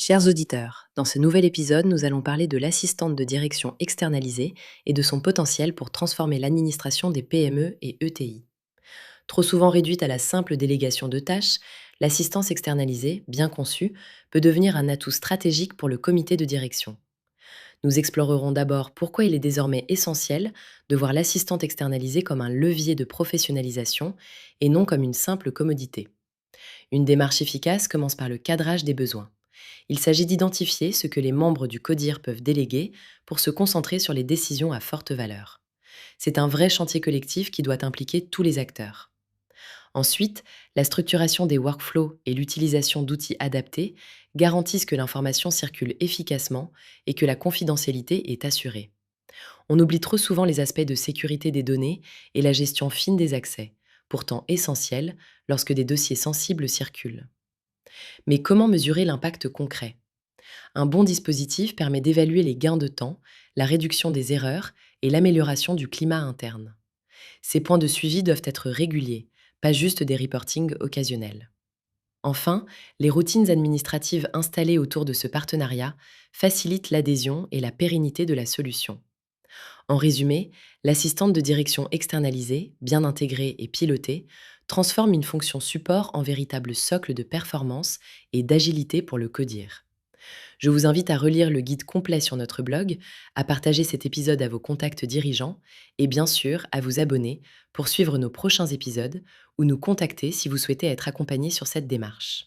Chers auditeurs, dans ce nouvel épisode, nous allons parler de l'assistante de direction externalisée et de son potentiel pour transformer l'administration des PME et ETI. Trop souvent réduite à la simple délégation de tâches, l'assistance externalisée, bien conçue, peut devenir un atout stratégique pour le comité de direction. Nous explorerons d'abord pourquoi il est désormais essentiel de voir l'assistante externalisée comme un levier de professionnalisation et non comme une simple commodité. Une démarche efficace commence par le cadrage des besoins. Il s'agit d'identifier ce que les membres du CODIR peuvent déléguer pour se concentrer sur les décisions à forte valeur. C'est un vrai chantier collectif qui doit impliquer tous les acteurs. Ensuite, la structuration des workflows et l'utilisation d'outils adaptés garantissent que l'information circule efficacement et que la confidentialité est assurée. On oublie trop souvent les aspects de sécurité des données et la gestion fine des accès, pourtant essentiels lorsque des dossiers sensibles circulent. Mais comment mesurer l'impact concret? Un bon dispositif permet d'évaluer les gains de temps, la réduction des erreurs et l'amélioration du climat interne. Ces points de suivi doivent être réguliers, pas juste des reportings occasionnels. Enfin, les routines administratives installées autour de ce partenariat facilitent l'adhésion et la pérennité de la solution. En résumé, l'assistante de direction externalisée, bien intégrée et pilotée, transforme une fonction support en véritable socle de performance et d'agilité pour le CODIR. Je vous invite à relire le guide complet sur notre blog, à partager cet épisode à vos contacts dirigeants et bien sûr à vous abonner pour suivre nos prochains épisodes ou nous contacter si vous souhaitez être accompagné sur cette démarche.